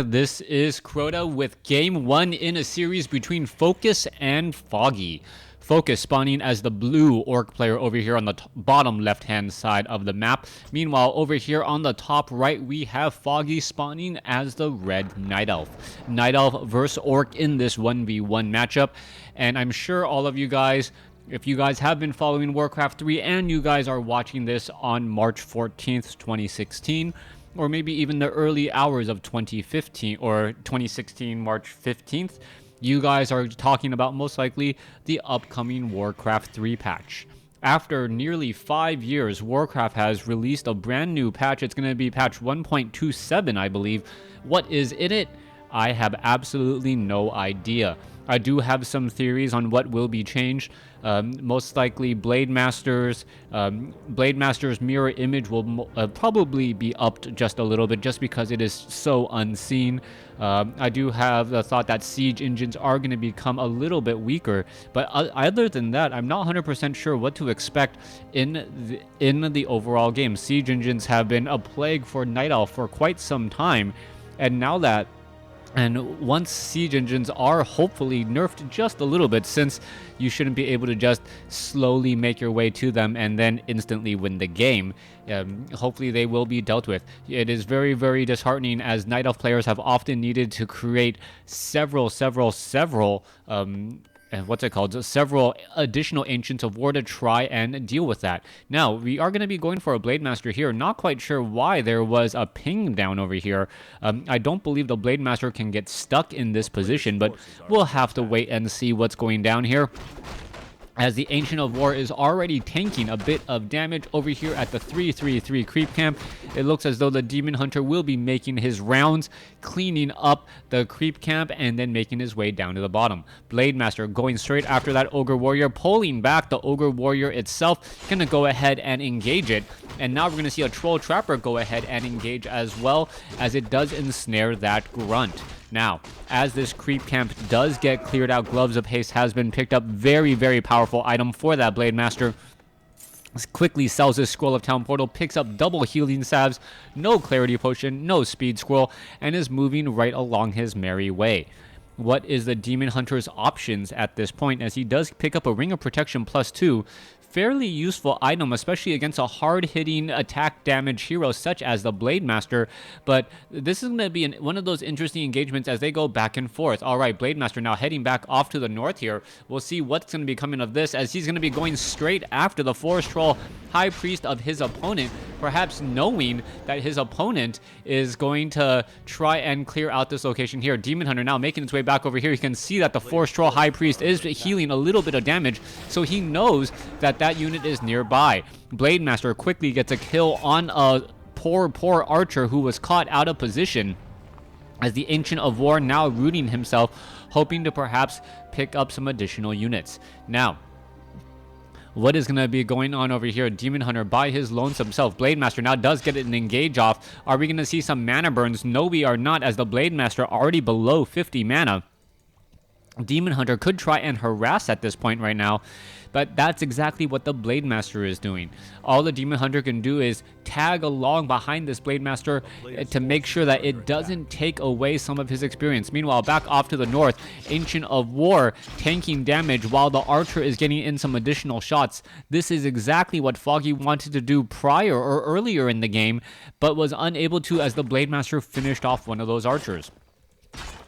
This is Crota with game 1 in a series between Focus and Foggy. Focus spawning as the blue orc player over here on the bottom left hand side of the map. Meanwhile, over here on the top right, we have Foggy spawning as the red Night Elf. Night Elf versus Orc in this 1v1 matchup. And I'm sure all of you guys, if you guys have been following WarCraft 3 and you guys are watching this on March 14th, 2016, or maybe even the early hours of 2015 or 2016 March 15th, you guys are talking about most likely the upcoming WarCraft 3 patch. After nearly 5 years, WarCraft has released a brand new patch. It's going to be patch 1.27, I believe. What is in it? I have absolutely no idea. I do have some theories on what will be changed. Most likely Blade Master's mirror image will probably be upped just a little bit just because it is so unseen. I do have the thought that siege engines are going to become a little bit weaker, but other than that, I'm not 100% sure what to expect in the overall game. Siege engines have been a plague for Night Elf for quite some time, and now that once siege engines are hopefully nerfed just a little bit, since you shouldn't be able to just slowly make your way to them and then instantly win the game, hopefully they will be dealt with. It is very, very disheartening, as Night Elf players have often needed to create several additional Ancients of War to try and deal with that. Now, we are going to be going for a Blade Master here. Not quite sure why there was a ping down over here. I don't believe the Blade Master can get stuck in this position, but we'll have to wait and see what's going down here, as the Ancient of War is already tanking a bit of damage over here at the 333 creep camp. It looks as though the Demon Hunter will be making his rounds, cleaning up the creep camp, and then making his way down to the bottom. Blade Master going straight after that Ogre Warrior, pulling back the Ogre Warrior itself, gonna go ahead and engage it. And now we're gonna see a Troll Trapper go ahead and engage as well, as it does ensnare that Grunt. Now, as this creep camp does get cleared out, Gloves of Haste has been picked up. Very, very powerful item for that Blade Master. Quickly sells his Scroll of Town Portal, picks up double healing salves, no Clarity Potion, no Speed Scroll, and is moving right along his merry way. What is the Demon Hunter's options at this point, as he does pick up a Ring of Protection +2, fairly useful item, especially against a hard-hitting attack damage hero such as the Blade Master. But this is going to be one of those interesting engagements as they go back and forth. All right, Blade Master now heading back off to the north here. We'll see what's going to be coming of this, as he's going to be going straight after the Forest Troll High Priest of his opponent, perhaps knowing that his opponent is going to try and clear out this location here. Demon Hunter now making its way back over here. You can see that the Forest Troll High Priest is healing a little bit of damage, so he knows that that unit is nearby. Blade Master quickly gets a kill on a poor archer who was caught out of position, as the Ancient of War now rooting himself, hoping to perhaps pick up some additional units. Now, what is going to be going on over here? Demon Hunter by his lonesome self. Blade Master now does get an engage off. Are we going to see some mana burns? No, we are not, as the Blade Master already below 50 mana. Demon Hunter could try and harass at this point right now, but that's exactly what the Blade Master is doing. All the Demon Hunter can do is tag along behind this Blade Master to make sure that it doesn't take away some of his experience. Meanwhile, back off to the north, Ancient of War tanking damage while the Archer is getting in some additional shots. This is exactly what Foggy wanted to do prior or earlier in the game, but was unable to, as the Blade Master finished off one of those Archers.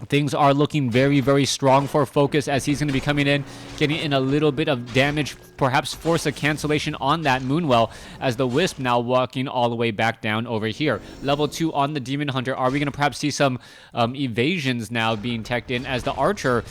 Things are looking very, very strong for Focus, as he's going to be coming in, getting in a little bit of damage, perhaps force a cancellation on that Moonwell, as the Wisp now walking all the way back down over here. Level 2 on the Demon Hunter. Are we going to perhaps see some evasions now being teched in, as the Archer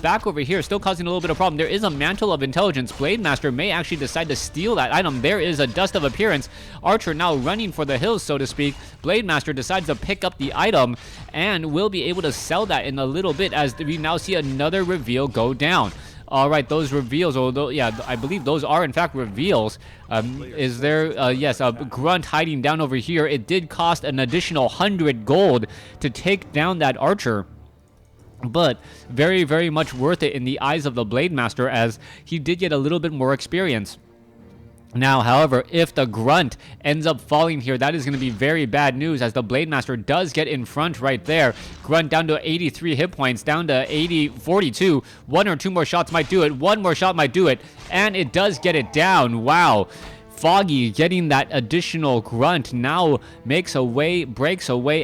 back over here still causing a little bit of problem? There is a Mantle of Intelligence. Blade Master may actually decide to steal that item. There is a Dust of Appearance. Archer now running for the hills, so to speak. Blade Master decides to pick up the item and will be able to sell that in a little bit, as we now see another reveal go down. All right, those reveals, although, yeah, I believe those are in fact reveals. Is there, yes, a Grunt hiding down over here. It did cost an additional 100 gold to take down that Archer, but very, very much worth it in the eyes of the Blade Master, as he did get a little bit more experience. Now, however, if the Grunt ends up falling here, that is going to be very bad news, as the Blade Master does get in front right there. Grunt down to 83 hit points, down to 42. One or two more shots might do it. One more shot might do it, and it does get it down. Wow. Foggy getting that additional Grunt now breaks away,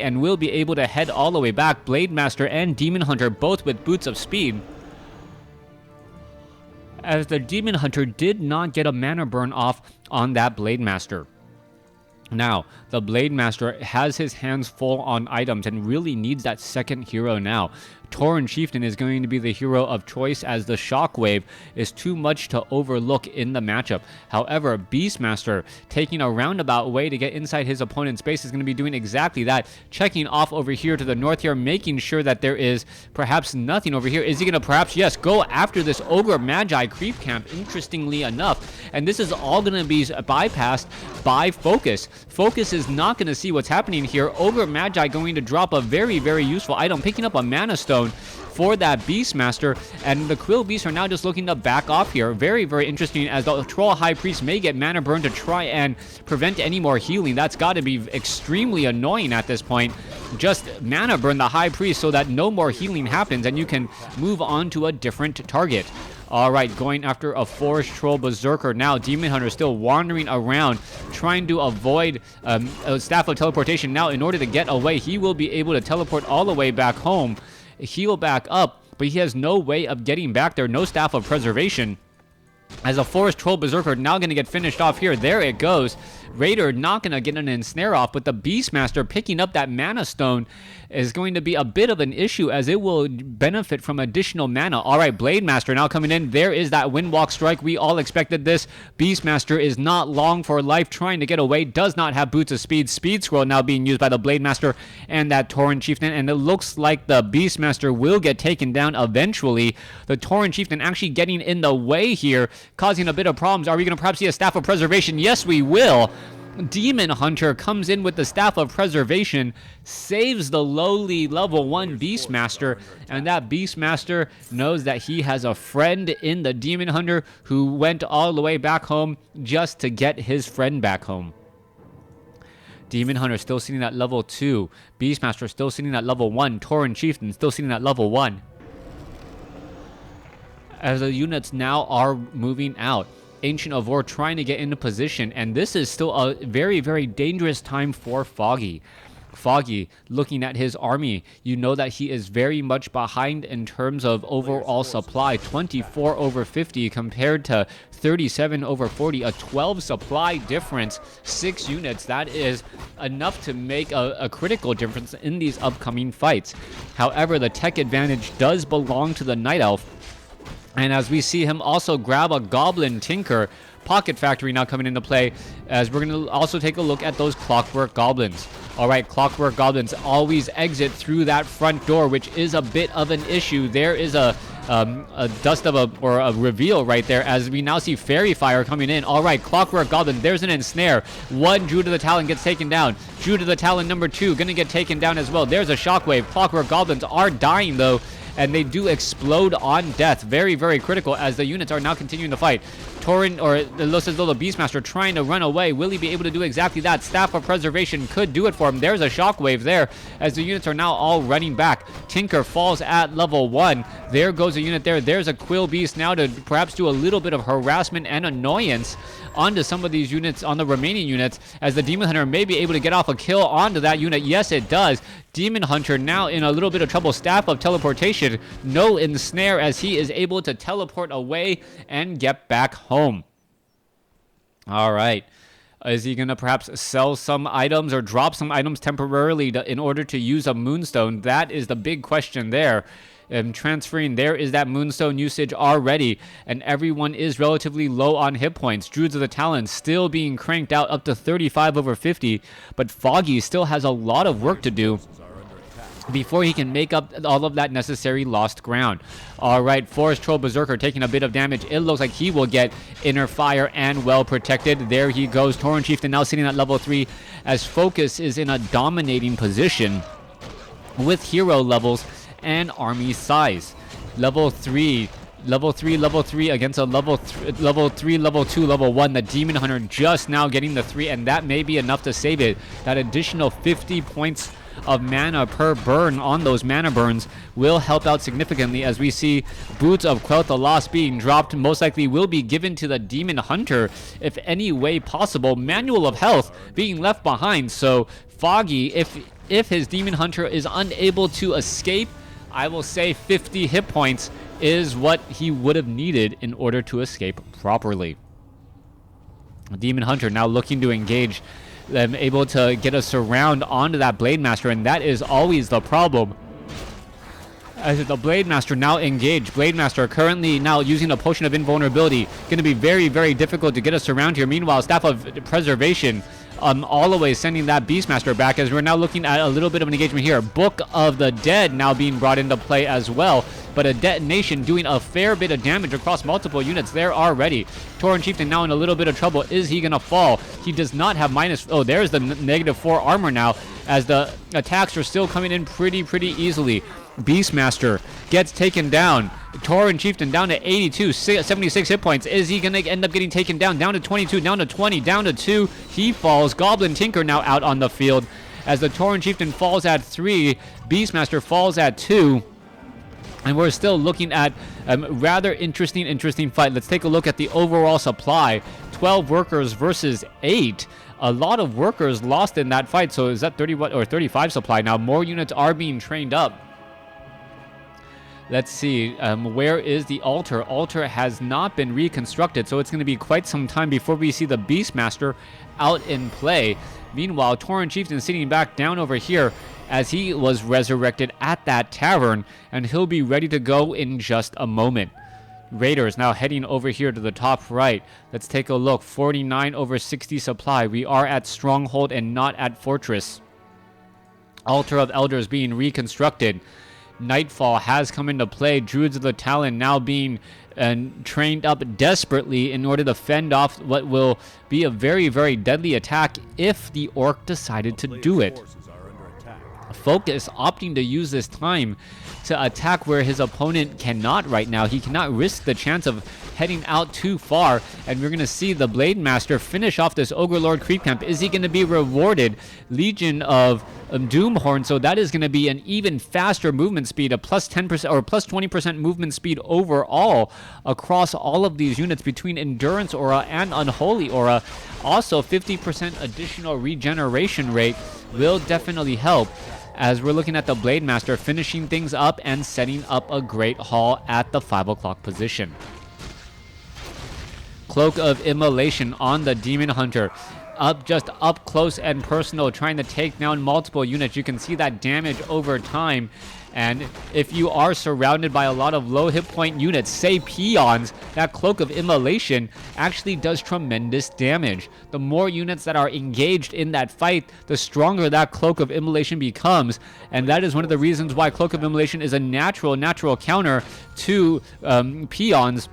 and will be able to head all the way back. Blade Master and Demon Hunter both with Boots of Speed, as the Demon Hunter did not get a mana burn off on that Blade Master. Now, the Blade Master has his hands full on items and really needs that second hero now. Tauren Chieftain is going to be the hero of choice, as the Shockwave is too much to overlook in the matchup. However, Beastmaster, taking a roundabout way to get inside his opponent's space, is going to be doing exactly that. Checking off over here to the north here, making sure that there is perhaps nothing over here. Is he going to perhaps, yes, go after this Ogre Magi creep camp, interestingly enough. And this is all going to be bypassed by Focus. Focus is not going to see what's happening here. Ogre Magi going to drop a very, very useful item, picking up a Mana Stone for that Beastmaster, and the Quill Beasts are now just looking to back off here. Very, very interesting, as the Troll High Priest may get mana burn to try and prevent any more healing. That's got to be extremely annoying at this point. Just mana burn the High Priest so that no more healing happens and you can move on to a different target. Alright, going after a Forest Troll Berserker now. Demon Hunter still wandering around, trying to avoid a Staff of Teleportation. Now, in order to get away, he will be able to teleport all the way back home, heal back up, but he has no way of getting back there. No Staff of Preservation, as a Forest Troll Berserker now going to get finished off here. There it goes. Raider not going to get an ensnare off, but the Beastmaster picking up that Mana Stone is going to be a bit of an issue, as it will benefit from additional mana. Alright, Blade Master now coming in. There is that Windwalk Strike. We all expected this. Beastmaster is not long for life, trying to get away. Does not have Boots of Speed. Speed Scroll now being used by the Blade Master and that Tauren Chieftain, and it looks like the Beastmaster will get taken down eventually. The Tauren Chieftain actually getting in the way here, causing a bit of problems. Are we going to perhaps see a Staff of Preservation? Yes, we will. Demon Hunter comes in with the Staff of Preservation, saves the lowly level 1 Beastmaster, and that Beastmaster knows that he has a friend in the Demon Hunter who went all the way back home just to get his friend back home. Demon Hunter still sitting at level 2. Beastmaster still sitting at level 1. Tauren Chieftain still sitting at level 1. As the units now are moving out. Ancient of War trying to get into position, and this is still a very, very dangerous time for Foggy. Foggy, looking at his army, you know that he is very much behind in terms of overall supply. 24 over 50 compared to 37 over 40, a 12 supply difference, 6 units. That is enough to make a critical difference in these upcoming fights. However, the tech advantage does belong to the Night Elf. And as we see him also grab a Goblin Tinker, Pocket Factory now coming into play, as we're going to also take a look at those Clockwork Goblins. Alright, Clockwork Goblins always exit through that front door, which is a bit of an issue. There is a reveal right there, as we now see Fairy Fire coming in. Alright, Clockwork Goblin, there's an ensnare. One Druid of the Talon gets taken down. Druid of the Talon number 2 gonna get taken down as well. There's a Shockwave. Clockwork Goblins are dying though, and they do explode on death. Very, very critical, as the units are now continuing to fight. Tauren, or it looks as though the Beastmaster trying to run away. Will he be able to do exactly that? Staff of Preservation could do it for him. There's a Shockwave there, as the units are now all running back. Tinker falls at level 1. There goes a unit there. There's a Quill Beast now to perhaps do a little bit of harassment and annoyance onto some of these units, on the remaining units, as the Demon Hunter may be able to get off a kill onto that unit. Yes, it does. Demon Hunter now in a little bit of trouble. Staff of Teleportation, no ensnare, as he is able to teleport away and get back home. All right. Is he going to perhaps sell some items or drop some items temporarily in order to use a Moonstone? That is the big question there. Transferring, there is that Moonstone usage already, and everyone is relatively low on hit points. Druids of the Talon still being cranked out up to 35 over 50, but Foggy still has a lot of work to do before he can make up all of that necessary lost ground. Alright, Forest Troll Berserker taking a bit of damage. It looks like he will get Inner Fire and well protected. There he goes. Tauren Chieftain now sitting at level 3, as Focus is in a dominating position with hero levels and army size. Level 3, Level 3 against a level 3, level 2, level 1. The Demon Hunter just now getting the 3, and that may be enough to save it. That additional 50 points of mana per burn on those mana burns will help out significantly, as we see Boots of Quell the Lost being dropped. Most likely will be given to the Demon Hunter if any way possible. Manual of Health being left behind, so Foggy, if his Demon Hunter is unable to escape, I will say 50 hit points is what he would have needed in order to escape properly. Demon Hunter now looking to engage, able to get a surround onto that Blade Master, and that is always the problem. As the Blade Master now engaged, Blade Master currently now using a Potion of Invulnerability. Going to be very, very difficult to get a surround here. Meanwhile, Staff of Preservation all the way sending that Beastmaster back, as we're now looking at a little bit of an engagement here. Book of the Dead now being brought into play as well, but a detonation doing a fair bit of damage across multiple units there already. Tauren Chieftain now in a little bit of trouble. Is he gonna fall? He does not have minus. Oh, there's the -4 armor now, as the attacks are still coming in pretty easily. Beastmaster gets taken down. Tauren Chieftain down to 82, 76 hit points. Is he going to end up getting taken down? Down to 22, down to 20, down to 2. He falls. Goblin Tinker now out on the field, as the Tauren Chieftain falls at 3. Beastmaster falls at 2. And we're still looking at a rather interesting fight. Let's take a look at the overall supply. 12 workers versus 8. A lot of workers lost in that fight. So is that 31 or 35 supply now? More units are being trained up. Let's see, where is the altar? Altar has not been reconstructed, so it's going to be quite some time before we see the Beastmaster out in play. Meanwhile, Tauren Chieftain sitting back down over here, as he was resurrected at that tavern, and he'll be ready to go in just a moment. Raiders now heading over here to the top right. Let's take a look. 49 over 60 supply. We are at Stronghold and not at Fortress. Altar of Elders being reconstructed. Nightfall has come into play. Druids of the Talon now being trained up desperately in order to fend off what will be a very deadly attack if the Orc decided to do it. Focus opting to use this time to attack where his opponent cannot right now. He cannot risk the chance of heading out too far, and we're going to see the Blade Master finish off this Ogre Lord creep camp. Is he going to be rewarded? Legion of Doomhorn, so that is going to be an even faster movement speed, a plus 10% or plus 20% movement speed overall across all of these units between Endurance Aura and Unholy Aura. Also, 50% additional regeneration rate will definitely help, as we're looking at the Blade Master finishing things up and setting up a great haul at the 5 o'clock position. Cloak of Immolation on the Demon Hunter. Just up close and personal, trying to take down multiple units. You can see that damage over time. And if you are surrounded by a lot of low hit point units, say peons, that Cloak of Immolation actually does tremendous damage. The more units that are engaged in that fight, the stronger that Cloak of Immolation becomes. And that is one of the reasons why Cloak of Immolation is a natural counter to peons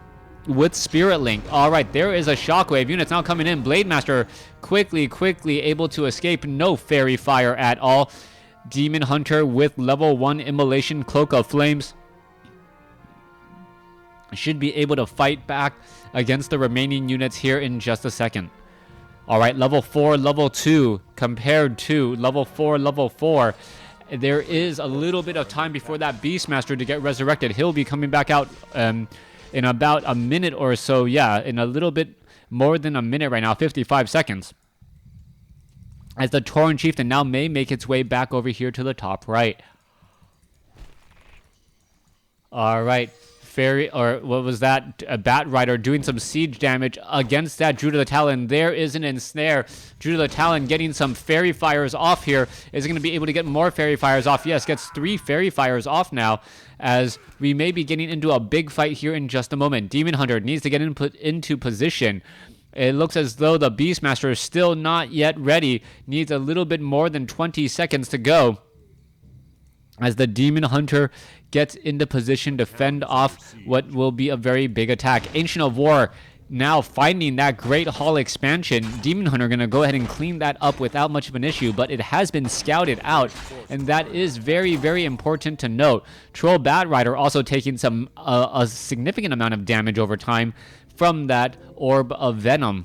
with Spirit Link. Alright, there is a Shockwave. Units now coming in. Blade Master quickly able to escape. No Fairy Fire at all. Demon Hunter with level 1 Immolation, Cloak of Flames, should be able to fight back against the remaining units here in just a second. Alright, level 4, level 2 compared to level 4, level 4. There is a little bit of time before that Beastmaster to get resurrected. He'll be coming back out in about a minute or so. Yeah, in a little bit more than a minute right now, 55 seconds. As the Tauren Chieftain now may make its way back over here to the top right. Alright, Fairy, or what was that? A Bat Rider doing some siege damage against that Druid of the Talon. There is an ensnare. Druid of the Talon getting some Fairy Fires off here. Is going to be able to get more Fairy Fires off. Yes, gets 3 Fairy Fires off now, as we may be getting into a big fight here in just a moment. Demon Hunter needs to get into position. It looks as though the Beastmaster is still not yet ready. Needs a little bit more than 20 seconds to go, as the Demon Hunter gets into position to fend off what will be a very big attack. Ancient of War now finding that Great Hall expansion. Demon Hunter going to go ahead and clean that up without much of an issue, but it has been scouted out, and that is very, very important to note. Troll Bat Rider also taking some a significant amount of damage over time from that Orb of Venom.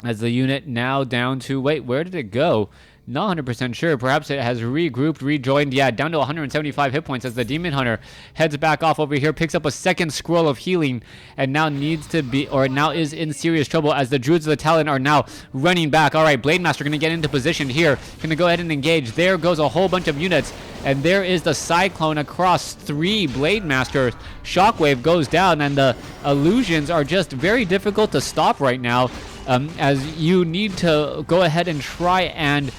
As the unit now down to, wait, where did it go? Not 100% sure. Perhaps it has regrouped, rejoined. Yeah, down to 175 hit points as the Demon Hunter heads back off over here, picks up a second scroll of healing, and now needs to be, or now is in serious trouble as the Druids of the Talon are now running back. All right, Blade Master going to get into position here. Going to go ahead and engage. There goes a whole bunch of units, and there is the Cyclone across 3 Blade Masters. Shockwave goes down, and the illusions are just very difficult to stop right now, as you need to go ahead and try and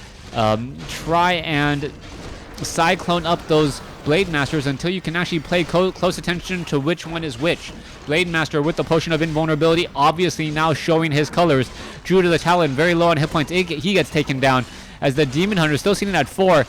cyclone up those Blade Masters until you can actually pay close attention to which one is which. Blade Master with the Potion of Invulnerability, obviously now showing his colors. Druid of the Talon very low on hit points. He gets taken down as the Demon Hunter, still sitting at 4,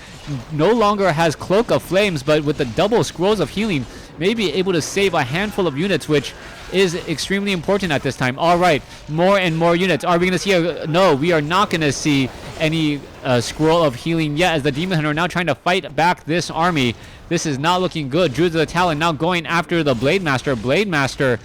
no longer has Cloak of Flames, but with the double Scrolls of Healing, may be able to save a handful of units, which is extremely important at this time. All right, more and more units. Are we going to see no, we are not going to see any Scroll of Healing yet, as the Demon Hunter are now trying to fight back this army. This is not looking good. Druids of the Talon now going after the Blade Master. Blade Master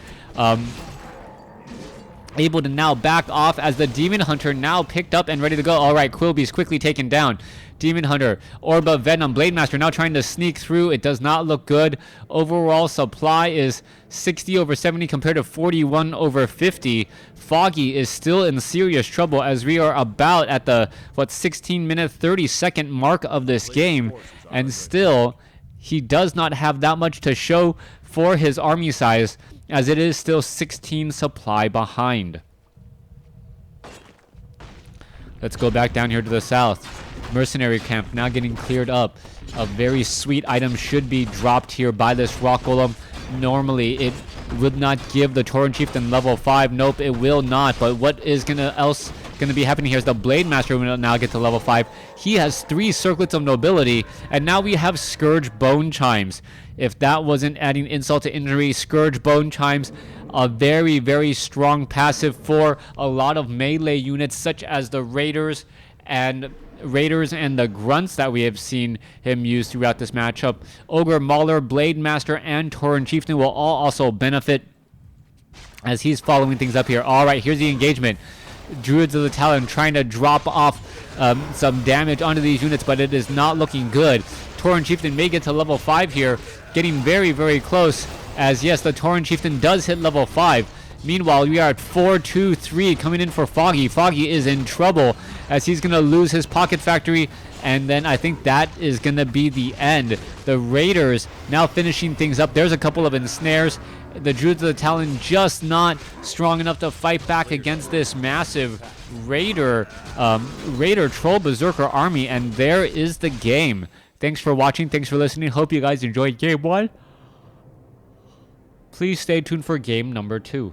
able to now back off as the Demon Hunter now picked up and ready to go. All right, Quilby's quickly taken down. Demon Hunter, Orb of Venom, Blade Master now trying to sneak through. It does not look good. Overall supply is 60 over 70 compared to 41 over 50. Foggy is still in serious trouble as we are about at the 16-minute 30-second mark of this game, and still he does not have that much to show for his army size, as it is still 16 supply behind. Let's go back down here to the south. Mercenary camp now getting cleared up. A very sweet item should be dropped here by this Rock Golem. Normally it would not give the Tauren Chieftain level 5. Nope, it will not. But what is gonna be happening here is the Blade Master will now get to level 5. He has 3 Circlets of Nobility, and now we have Scourge Bone Chimes. If that wasn't adding insult to injury, Scourge Bone Chimes, a very, very strong passive for a lot of melee units such as the Raiders and the Grunts that we have seen him use throughout this matchup. Ogre, Mauler, Blade Master, and Tauren Chieftain will all also benefit as he's following things up here. All right, here's the engagement. Druids of the Talon trying to drop off some damage onto these units, but it is not looking good. Tauren Chieftain may get to level 5 here, getting very, very close, as yes, the Tauren Chieftain does hit level 5. Meanwhile, we are at 4-2-3 coming in for Foggy. Foggy is in trouble as he's going to lose his Pocket Factory, and then I think that is going to be the end. The Raiders now finishing things up. There's a couple of ensnares. The Druids of the Talon just not strong enough to fight back against this massive Raider Troll Berserker army, and there is the game. Thanks for watching. Thanks for listening. Hope you guys enjoyed Game 1. Please stay tuned for Game number 2.